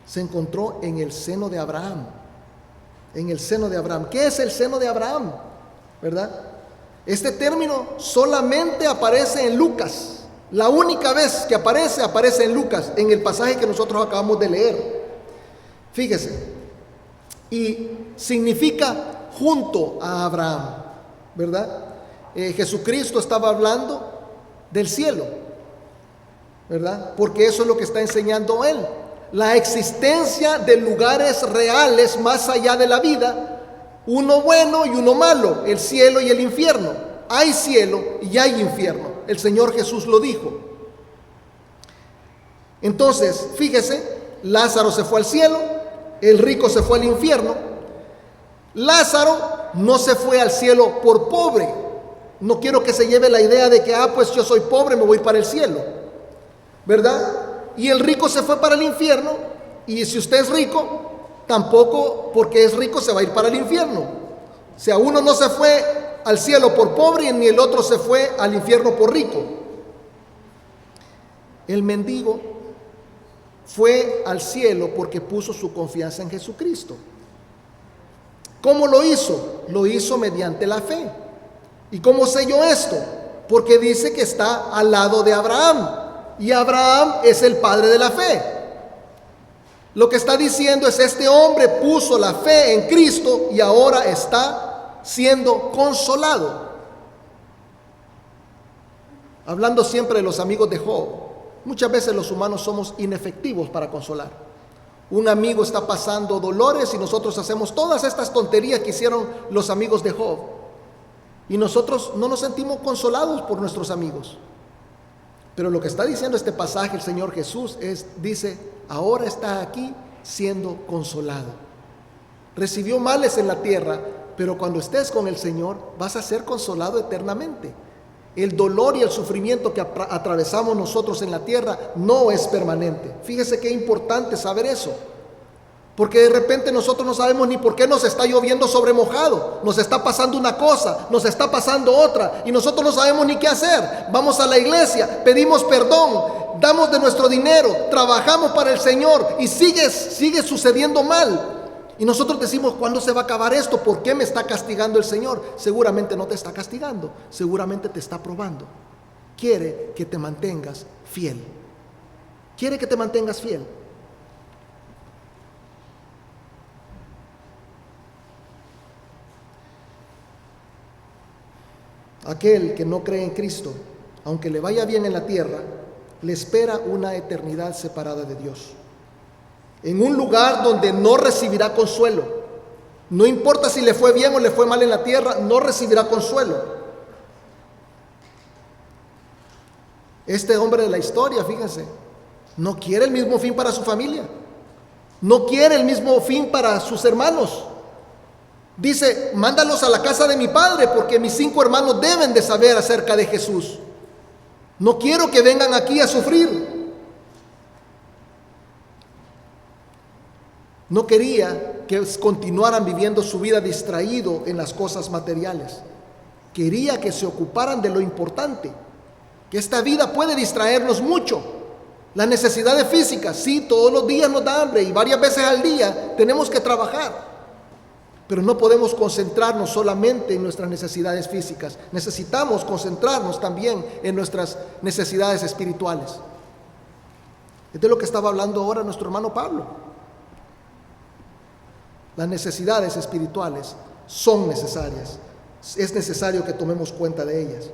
Se encontró en el seno de Abraham. En el seno de Abraham. ¿Qué es el seno de Abraham? ¿Verdad? Este término solamente aparece en Lucas. La única vez que aparece en Lucas, en el pasaje que nosotros acabamos de leer. Fíjese. Y significa junto a Abraham, ¿verdad? Jesucristo estaba hablando del cielo, ¿verdad? Porque eso es lo que está enseñando él. La existencia de lugares reales más allá de la vida, uno bueno y uno malo, el cielo y el infierno. Hay cielo y hay infierno. El Señor Jesús lo dijo. Entonces, fíjese, Lázaro se fue al cielo, el rico se fue al infierno. Lázaro no se fue al cielo por pobre. No quiero que se lleve la idea de que, pues yo soy pobre, me voy para el cielo, ¿verdad? Y el rico se fue para el infierno. Y si usted es rico, tampoco porque es rico se va a ir para el infierno. O sea, uno no se fue al cielo por pobre ni el otro se fue al infierno por rico. El mendigo fue al cielo porque puso su confianza en Jesucristo. ¿Cómo lo hizo? Lo hizo mediante la fe. ¿Y cómo sé yo esto? Porque dice que está al lado de Abraham. Y Abraham es el padre de la fe. Lo que está diciendo es: este hombre puso la fe en Cristo y ahora está siendo consolado. Hablando siempre de los amigos de Job, muchas veces los humanos somos inefectivos para consolar. Un amigo está pasando dolores y nosotros hacemos todas estas tonterías que hicieron los amigos de Job. Y nosotros no nos sentimos consolados por nuestros amigos. Pero lo que está diciendo este pasaje el Señor Jesús dice: ahora está aquí siendo consolado. Recibió males en la tierra, pero cuando estés con el Señor vas a ser consolado eternamente. El dolor y el sufrimiento que atravesamos nosotros en la tierra no es permanente. Fíjese qué importante saber eso. Porque de repente nosotros no sabemos ni por qué nos está lloviendo sobre mojado. Nos está pasando una cosa, nos está pasando otra, y nosotros no sabemos ni qué hacer. Vamos a la iglesia, pedimos perdón, damos de nuestro dinero, trabajamos para el Señor y sigue sucediendo mal. Y nosotros decimos: ¿cuándo se va a acabar esto? ¿Por qué me está castigando el Señor? Seguramente no te está castigando, seguramente te está probando. Quiere que te mantengas fiel. Quiere que te mantengas fiel. Aquel que no cree en Cristo, aunque le vaya bien en la tierra, le espera una eternidad separada de Dios, en un lugar donde no recibirá consuelo. No importa si le fue bien o le fue mal en la tierra, no recibirá consuelo. Este hombre de la historia, fíjense, no quiere el mismo fin para su familia, no quiere el mismo fin para sus hermanos. Dice: mándalos a la casa de mi padre, porque mis 5 hermanos deben de saber acerca de Jesús. No quiero que vengan aquí a sufrir. No quería que continuaran viviendo su vida distraído en las cosas materiales. Quería que se ocuparan de lo importante. Que esta vida puede distraernos mucho. Las necesidades físicas, sí, todos los días nos da hambre y varias veces al día tenemos que trabajar. Pero no podemos concentrarnos solamente en nuestras necesidades físicas. Necesitamos concentrarnos también en nuestras necesidades espirituales. Es de lo que estaba hablando ahora nuestro hermano Pablo. Las necesidades espirituales son necesarias. Es necesario que tomemos cuenta de ellas.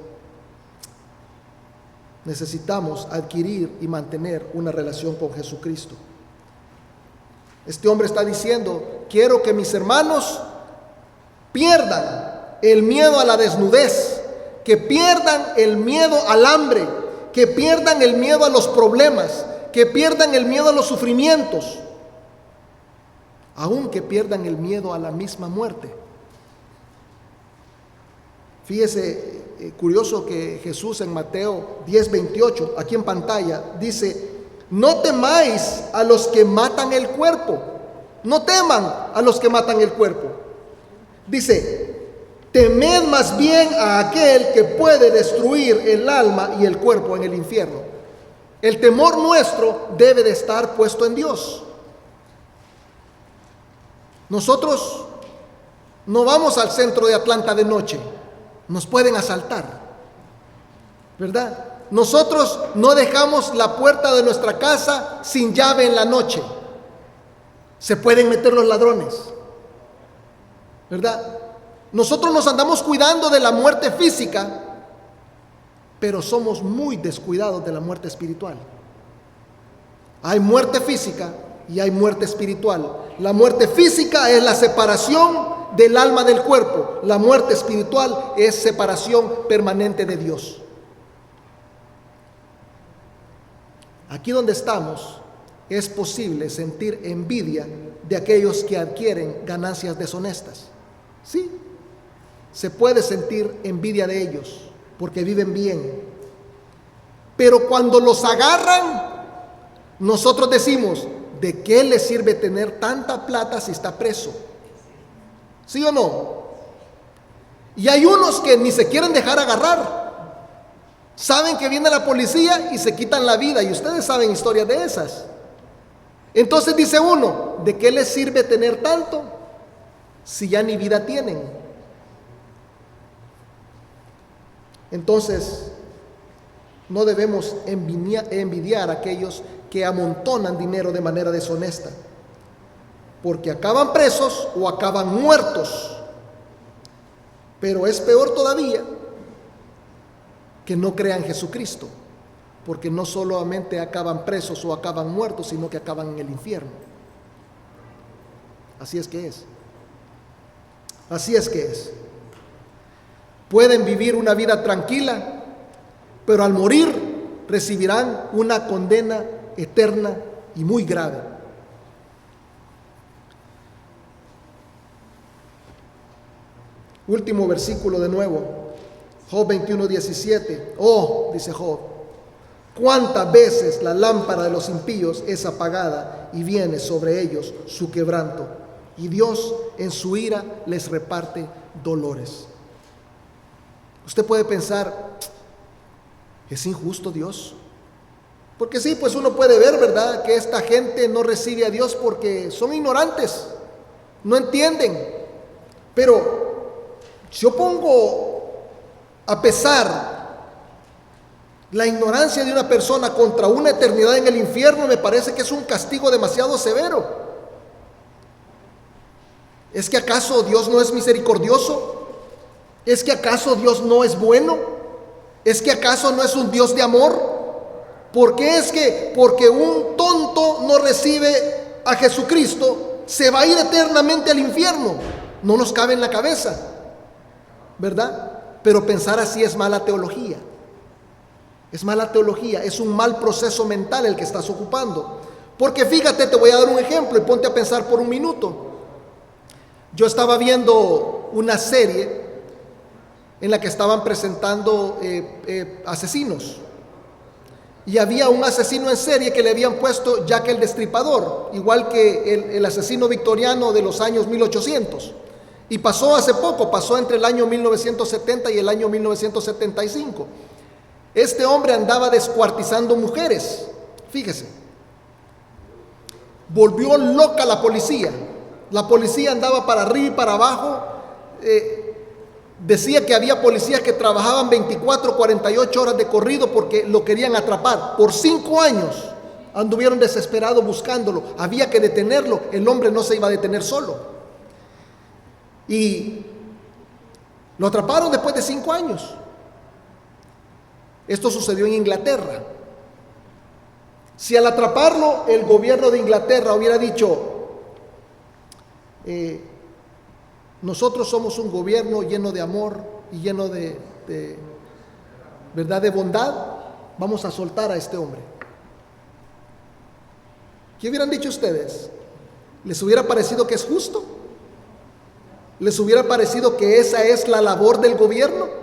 Necesitamos adquirir y mantener una relación con Jesucristo. Este hombre está diciendo: quiero que mis hermanos pierdan el miedo a la desnudez, que pierdan el miedo al hambre, que pierdan el miedo a los problemas, que pierdan el miedo a los sufrimientos, aun que pierdan el miedo a la misma muerte. Fíjese, curioso que Jesús en Mateo 10:28, aquí en pantalla, dice: no temáis a los que matan el cuerpo. No teman a los que matan el cuerpo. Dice: temed más bien a aquel que puede destruir el alma y el cuerpo en el infierno. El temor nuestro debe de estar puesto en Dios. Nosotros no vamos al centro de Atlanta de noche, nos pueden asaltar, ¿verdad? Nosotros no dejamos la puerta de nuestra casa sin llave en la noche, se pueden meter los ladrones, ¿verdad? Nosotros nos andamos cuidando de la muerte física, pero somos muy descuidados de la muerte espiritual. Hay muerte física y hay muerte espiritual. La muerte física es la separación del alma del cuerpo. La muerte espiritual es separación permanente de Dios. Aquí donde estamos es posible sentir envidia de aquellos que adquieren ganancias deshonestas. Sí, se puede sentir envidia de ellos porque viven bien. Pero cuando los agarran, nosotros decimos, ¿de qué le sirve tener tanta plata si está preso? ¿Sí o no? Y hay unos que ni se quieren dejar agarrar. Saben que viene la policía y se quitan la vida. Y ustedes saben historias de esas. Entonces dice uno, ¿de qué les sirve tener tanto si ya ni vida tienen? Entonces, no debemos envidiar a aquellos que amontonan dinero de manera deshonesta, porque acaban presos o acaban muertos. Pero es peor todavía que no crean en Jesucristo, porque no solamente acaban presos o acaban muertos, sino que acaban en el infierno. Así es que es. Así es que es. Pueden vivir una vida tranquila, pero al morir recibirán una condena eterna y muy grave. Último versículo de nuevo, Job 21:17. Oh, dice Job, cuántas veces la lámpara de los impíos es apagada y viene sobre ellos su quebranto, y Dios en su ira les reparte dolores. Usted puede pensar, ¿es injusto Dios? Porque sí, pues uno puede ver, ¿verdad?, que esta gente no recibe a Dios porque son ignorantes, no entienden. Pero yo pongo a pesar la ignorancia de una persona contra una eternidad en el infierno, me parece que es un castigo demasiado severo. ¿Es que acaso Dios no es misericordioso? ¿Es que acaso Dios no es bueno? ¿Es que acaso no es un Dios de amor? ¿Por qué es que porque un tonto no recibe a Jesucristo se va a ir eternamente al infierno? No nos cabe en la cabeza, ¿verdad? Pero pensar así es mala teología. Es mala teología, es un mal proceso mental el que estás ocupando. Porque fíjate, te voy a dar un ejemplo y ponte a pensar por un minuto. Yo estaba viendo una serie en la que estaban presentando asesinos. Y había un asesino en serie que le habían puesto Jack el Destripador, igual que el asesino victoriano de los años 1800. Y pasó hace poco, pasó entre el año 1970 y el año 1975. Este hombre andaba descuartizando mujeres, fíjese. Volvió loca la policía. La policía andaba para arriba y para abajo. Decía que había policías que trabajaban 24, 48 horas de corrido porque lo querían atrapar. Por 5 años anduvieron desesperados buscándolo. Había que detenerlo. El hombre no se iba a detener solo. Y lo atraparon después de 5 años. Esto sucedió en Inglaterra. Si al atraparlo el gobierno de Inglaterra hubiera dicho, nosotros somos un gobierno lleno de amor y lleno de verdad, de bondad, vamos a soltar a este hombre. ¿Qué hubieran dicho ustedes? ¿Les hubiera parecido que es justo? ¿Les hubiera parecido que esa es la labor del gobierno?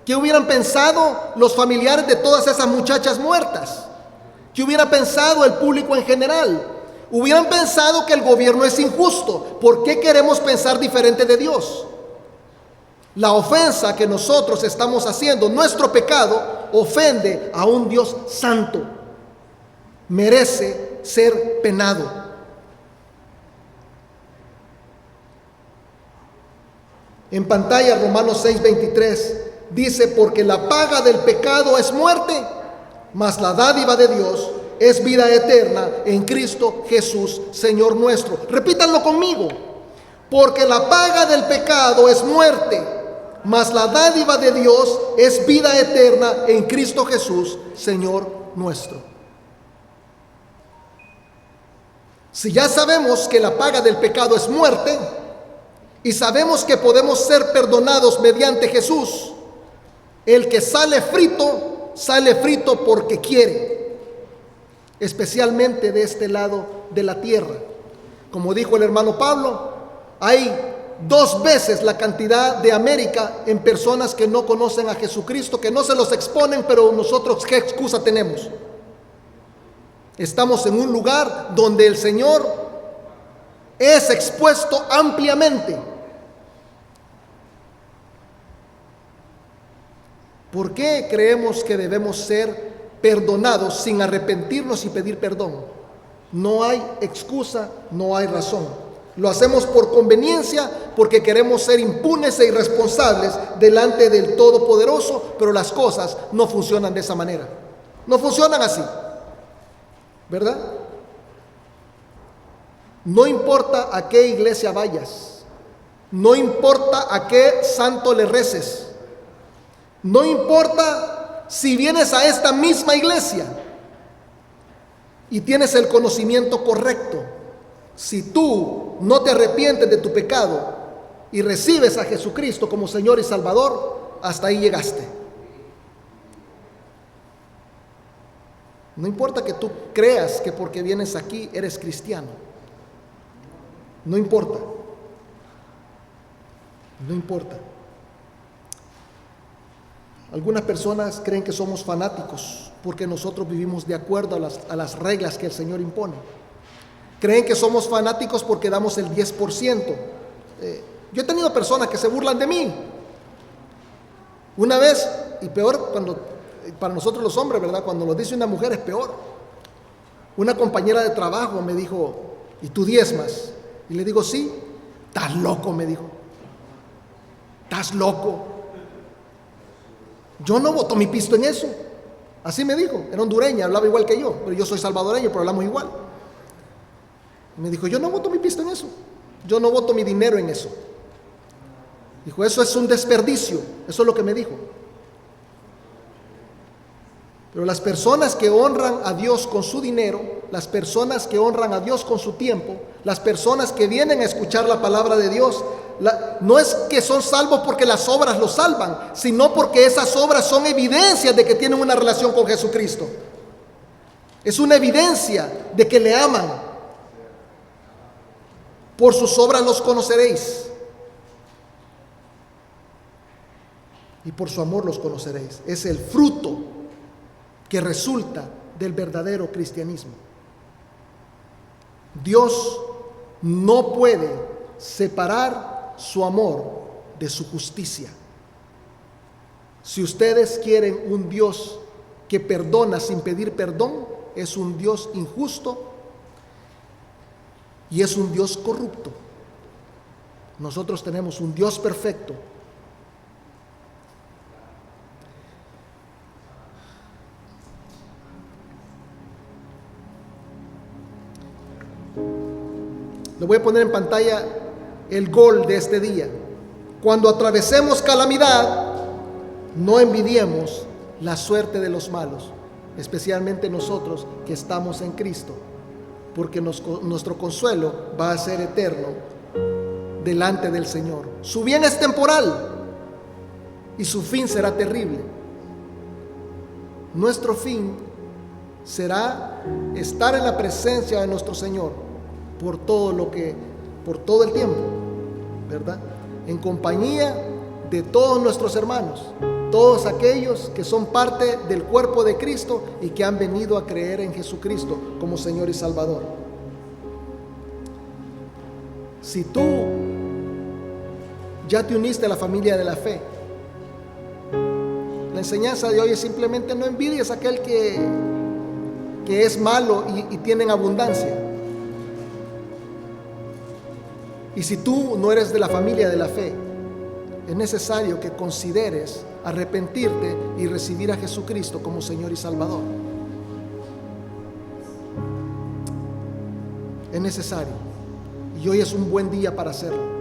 ¿Qué hubieran pensado los familiares de todas esas muchachas muertas? ¿Qué hubiera pensado el público en general? Hubieran pensado que el gobierno es injusto. ¿Por qué queremos pensar diferente de Dios? La ofensa que nosotros estamos haciendo, nuestro pecado, ofende a un Dios santo. Merece ser penado. En pantalla, Romanos 6:23 dice: porque la paga del pecado es muerte, mas la dádiva de Dios es vida eterna en Cristo Jesús, Señor nuestro. Repítanlo conmigo: porque la paga del pecado es muerte, mas la dádiva de Dios es vida eterna en Cristo Jesús, Señor nuestro. Si ya sabemos que la paga del pecado es muerte, y sabemos que podemos ser perdonados mediante Jesús, el que sale frito porque quiere, especialmente de este lado de la tierra. Como dijo el hermano Pablo, hay 2 veces la cantidad de América en personas que no conocen a Jesucristo, que no se los exponen, pero nosotros ¿qué excusa tenemos? Estamos en un lugar donde el Señor es expuesto ampliamente. ¿Por qué creemos que debemos ser perdonados sin arrepentirnos y pedir perdón? No hay excusa, no hay razón. Lo hacemos por conveniencia, porque queremos ser impunes e irresponsables delante del Todopoderoso, pero las cosas no funcionan de esa manera. No funcionan así, ¿verdad? No importa a qué iglesia vayas, no importa a qué santo le reces, no importa si vienes a esta misma iglesia y tienes el conocimiento correcto, si tú no te arrepientes de tu pecado y recibes a Jesucristo como Señor y Salvador, hasta ahí llegaste. No importa que tú creas que porque vienes aquí eres cristiano. No importa. No importa. Algunas personas creen que somos fanáticos porque nosotros vivimos de acuerdo a las reglas que el Señor impone. Creen que somos fanáticos porque damos el 10%. Yo he tenido personas que se burlan de mí. Una vez, y peor para nosotros los hombres, ¿verdad? Cuando lo dice una mujer es peor. Una compañera de trabajo me dijo: ¿y tú diezmas? Y le digo: sí. ¿Estás loco?, me dijo. ¿Estás loco? Yo no boto mi pisto en eso. Así me dijo. Era hondureña, hablaba igual que yo, pero yo soy salvadoreño, pero hablamos igual. Y me dijo: yo no boto mi pisto en eso. Yo no boto mi dinero en eso. Dijo: eso es un desperdicio. Eso es lo que me dijo. Pero las personas que honran a Dios con su dinero, las personas que honran a Dios con su tiempo, las personas que vienen a escuchar la palabra de Dios, no es que son salvos porque las obras los salvan, sino porque esas obras son evidencias de que tienen una relación con Jesucristo. Es una evidencia de que le aman. Por sus obras los conoceréis, y por su amor los conoceréis. Es el fruto que resulta del verdadero cristianismo. Dios no puede separar su amor de su justicia. Si ustedes quieren un Dios que perdona sin pedir perdón, es un Dios injusto y es un Dios corrupto. Nosotros tenemos un Dios perfecto. Le voy a poner en pantalla el gol de este día. Cuando atravesemos calamidad, no envidiemos la suerte de los malos, especialmente nosotros que estamos en Cristo, porque nuestro consuelo va a ser eterno delante del Señor. Su bien es temporal y su fin será terrible. Nuestro fin será estar en la presencia de nuestro Señor por todo el tiempo, ¿verdad? En compañía de todos nuestros hermanos, todos aquellos que son parte del cuerpo de Cristo y que han venido a creer en Jesucristo como Señor y Salvador. Si tú ya te uniste a la familia de la fe, la enseñanza de hoy es simplemente: no envidies a aquel que es malo y tiene en abundancia. Y si tú no eres de la familia de la fe, es necesario que consideres arrepentirte y recibir a Jesucristo como Señor y Salvador. Es necesario. Y hoy es un buen día para hacerlo.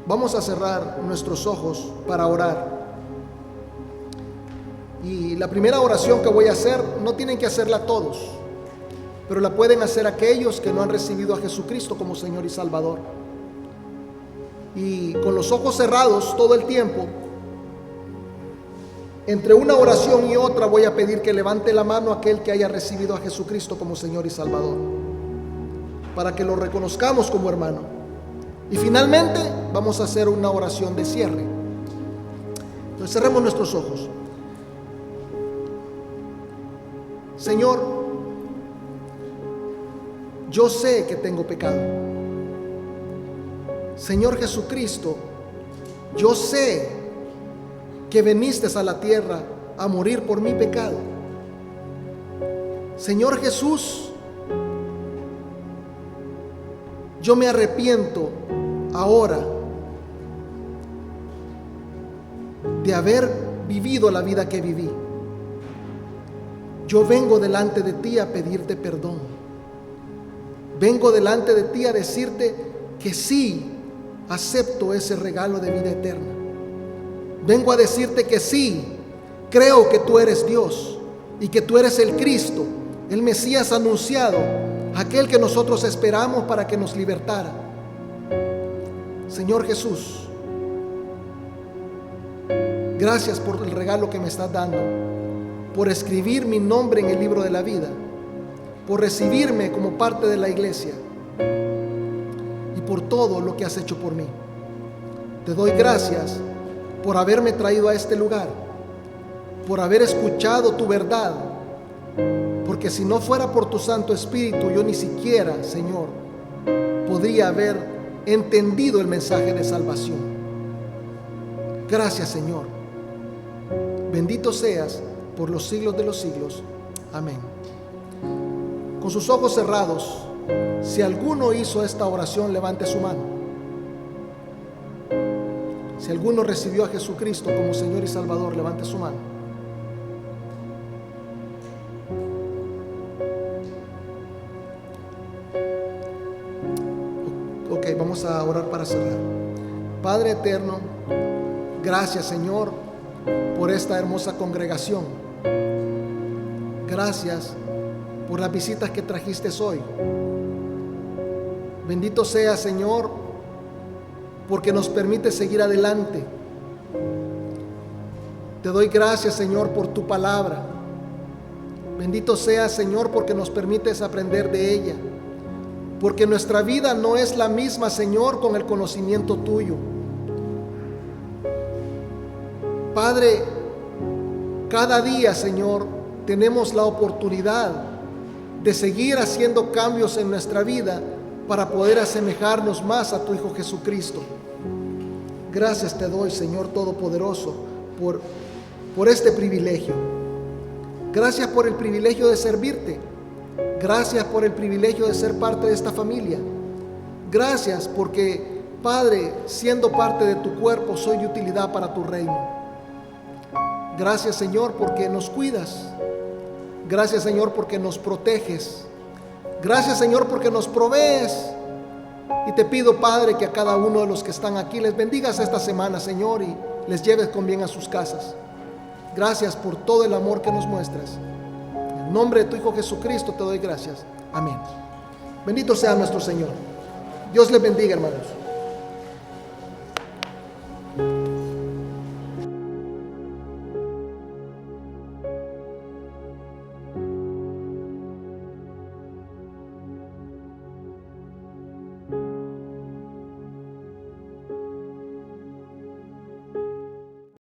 Vamos a cerrar nuestros ojos para orar. Y la primera oración que voy a hacer, no tienen que hacerla todos, pero la pueden hacer aquellos que no han recibido a Jesucristo como Señor y Salvador. Y con los ojos cerrados todo el tiempo, entre una oración y otra voy a pedir que levante la mano aquel que haya recibido a Jesucristo como Señor y Salvador, para que lo reconozcamos como hermano. Y finalmente vamos a hacer una oración de cierre. Entonces cerremos nuestros ojos. Señor, yo sé que tengo pecado. Señor Jesucristo, yo sé que viniste a la tierra a morir por mi pecado. Señor Jesús, yo me arrepiento ahora de haber vivido la vida que viví. Yo vengo delante de ti a pedirte perdón. Vengo delante de ti a decirte que sí, acepto ese regalo de vida eterna. Vengo a decirte que sí, creo que tú eres Dios y que tú eres el Cristo, el Mesías anunciado, aquel que nosotros esperamos para que nos libertara. Señor Jesús, gracias por el regalo que me estás dando, por escribir mi nombre en el libro de la vida, por recibirme como parte de la iglesia y por todo lo que has hecho por mí. Te doy gracias por haberme traído a este lugar, por haber escuchado tu verdad, porque si no fuera por tu Santo Espíritu, yo ni siquiera, Señor, podría haber entendido el mensaje de salvación. Gracias, Señor. Bendito seas por los siglos de los siglos. Amén. Con sus ojos cerrados, si alguno hizo esta oración, levante su mano. Si alguno recibió a Jesucristo como Señor y Salvador, levante su mano. Ok, vamos a orar para cerrar. Padre eterno, gracias, Señor, por esta hermosa congregación. Gracias por las visitas que trajiste hoy. Bendito sea, Señor, porque nos permite seguir adelante. Te doy gracias, Señor, por tu palabra. Bendito sea, Señor, porque nos permites aprender de ella. Porque nuestra vida no es la misma, Señor, con el conocimiento tuyo. Padre, cada día, Señor, tenemos la oportunidad de seguir haciendo cambios en nuestra vida para poder asemejarnos más a tu Hijo Jesucristo. Gracias te doy, Señor Todopoderoso, por este privilegio. Gracias por el privilegio de servirte. Gracias por el privilegio de ser parte de esta familia. Gracias porque, Padre, siendo parte de tu cuerpo, soy de utilidad para tu reino. Gracias, Señor, porque nos cuidas. Gracias, Señor, porque nos proteges. Gracias, Señor, porque nos provees. Y te pido, Padre, que a cada uno de los que están aquí les bendigas esta semana, Señor, y les lleves con bien a sus casas. Gracias por todo el amor que nos muestras. En el nombre de tu Hijo Jesucristo te doy gracias. Amén. Bendito sea nuestro Señor. Dios les bendiga, hermanos.